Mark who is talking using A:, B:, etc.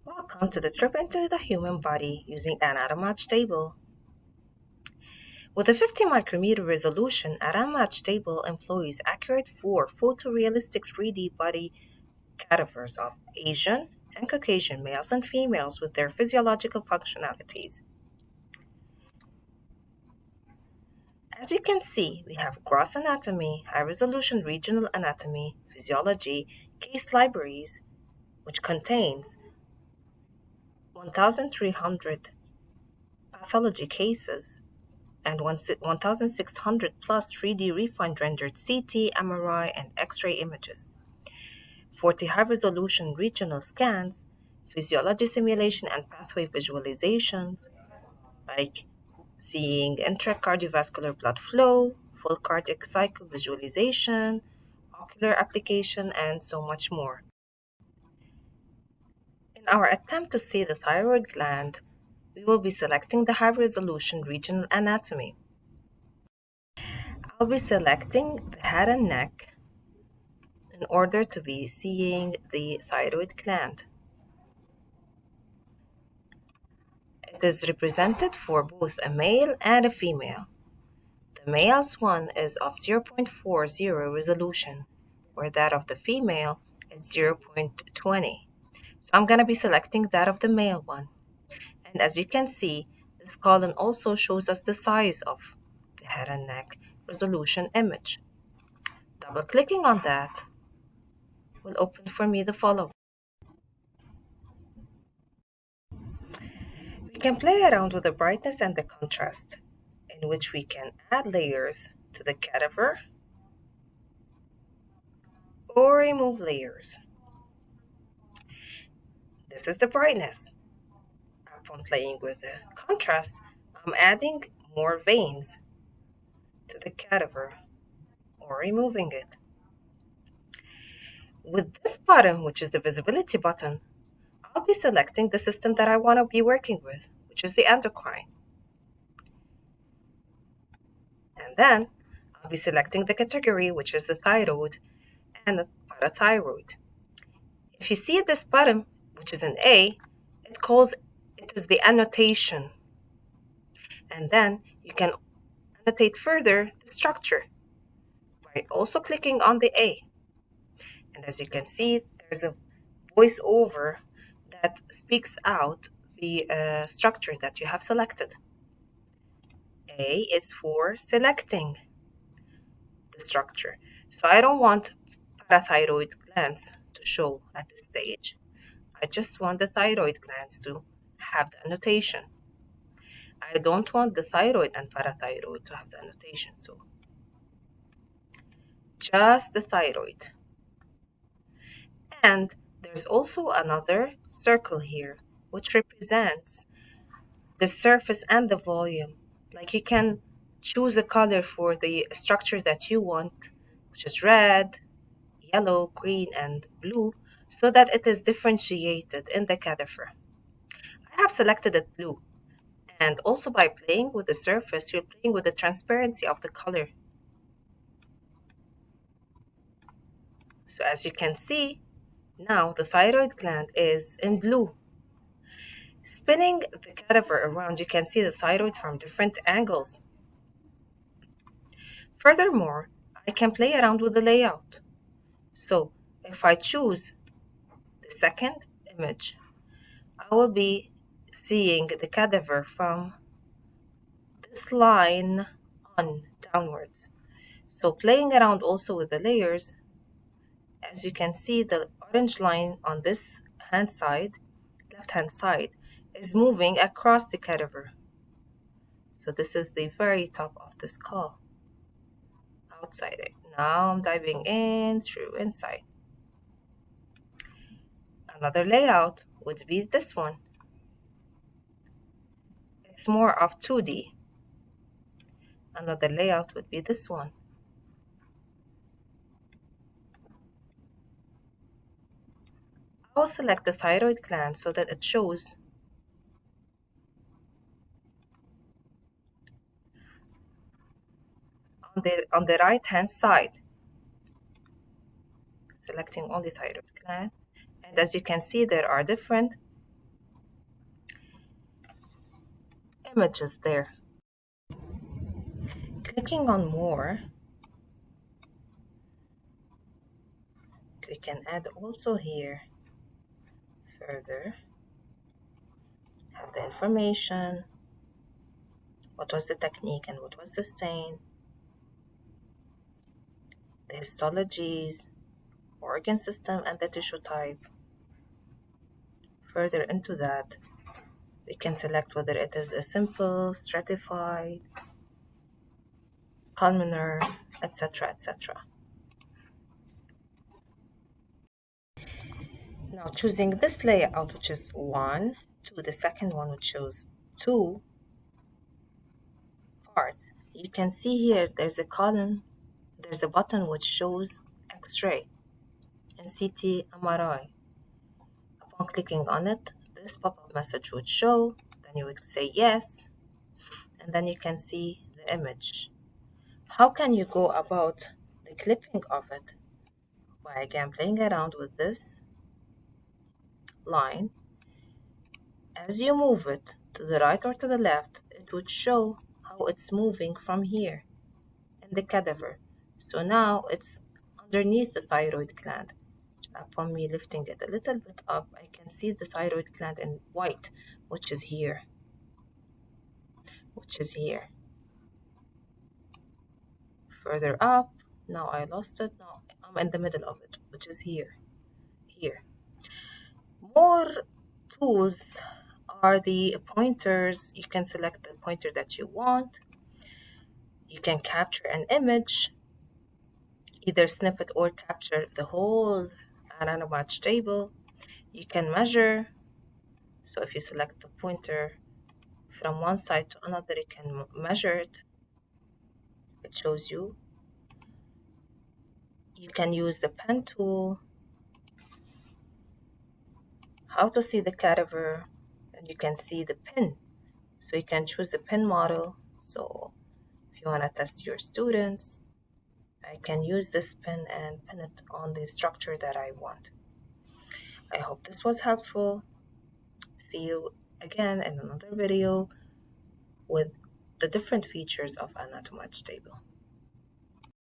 A: Welcome to the trip into the human body using Anatomage Table. With a 50 micrometer resolution, Anatomage Table employs accurate 4 photorealistic 3D body cadavers of Asian and Caucasian males and females with their physiological functionalities. As you can see, we have gross anatomy, high resolution regional anatomy, physiology, case libraries, which contains 1,300 pathology cases and 1,600 plus 3D refined rendered CT, MRI, and X ray images, 40 high resolution regional scans, physiology simulation, and pathway visualizations, like seeing intracardiovascular blood flow, full cardiac cycle visualization, ocular application, and so much more. In our attempt to see the thyroid gland, we will be selecting the high resolution regional anatomy. I'll be selecting the head and neck in order to be seeing the thyroid gland. It is represented for both a male and a female. The male's one is of 0.40 resolution, where that of the female is 0.20. So I'm going to be selecting that of the male one. And as you can see, this column also shows us the size of the head and neck resolution image. Double clicking on that will open for me the following. We can play around with the brightness and the contrast, in which we can add layers to the cadaver or remove layers. This is the brightness. Upon playing with the contrast, I'm adding more veins to the cadaver or removing it. With this button, which is the visibility button, I'll be selecting the system that I want to be working with, which is the endocrine. And then I'll be selecting the category, which is the thyroid and the parathyroid. If you see this button, which is an A, it is the annotation. And then you can annotate further the structure by also clicking on the A. And as you can see, there's a voiceover that speaks out the structure that you have selected. A is for selecting the structure. So I don't want parathyroid glands to show at this stage. I just want the thyroid glands to have the annotation. I don't want the thyroid and parathyroid to have the annotation, so just the thyroid. And there's also another circle here, which represents the surface and the volume. Like you can choose a color for the structure that you want, which is red, yellow, green, and blue, so that it is differentiated in the cadaver. I have selected it blue. And also by playing with the surface, you're playing with the transparency of the color. So as you can see, now the thyroid gland is in blue. Spinning the cadaver around, you can see the thyroid from different angles. Furthermore, I can play around with the layout. So if I choose the second image, I will be seeing the cadaver from this line on downwards. So playing around also with the layers, as you can see, the orange line on this hand side, left hand side, is moving across the cadaver. So this is the very top of the skull, outside it. Now I'm diving in through inside. Another layout would be this one. It's more of 2D. Another layout would be this one. I will select the thyroid gland so that it shows on the right hand side. Selecting only thyroid gland. And as you can see, there are different images there. Clicking on more, we can add also here further, have the information, what was the technique and what was the stain, the histologies, organ system, and the tissue type. Further into that, we can select whether it is a simple, stratified, columnar, etc., etc. Now choosing this layout, which is 1, to the second one, which shows 2 parts, you can see here there's a column, there's a button which shows X-ray and CT MRI. Upon clicking on it, this pop-up message would show, then you would say yes, and then you can see the image. How can you go about the clipping of it? By again playing around with this line. As you move it to the right or to the left, it would show how it's moving from here in the cadaver. So now it's underneath the thyroid gland. Upon me lifting it a little bit up, I can see the thyroid gland in white, which is here, which is here. Further up, now I lost it. Now I'm in the middle of it, which is here, here. More tools are the pointers. You can select the pointer that you want. You can capture an image, either snippet or capture the whole Anatomage table. You can measure. So if you select the pointer from one side to another, you can measure it. It shows you. You can use the pen tool, how to see the cadaver, and you can see the pin. So you can choose the pin model. So if you want to test your students, I can use this pin and pin it on the structure that I want. I hope this was helpful. See you again in another video with the different features of Anatomage Table.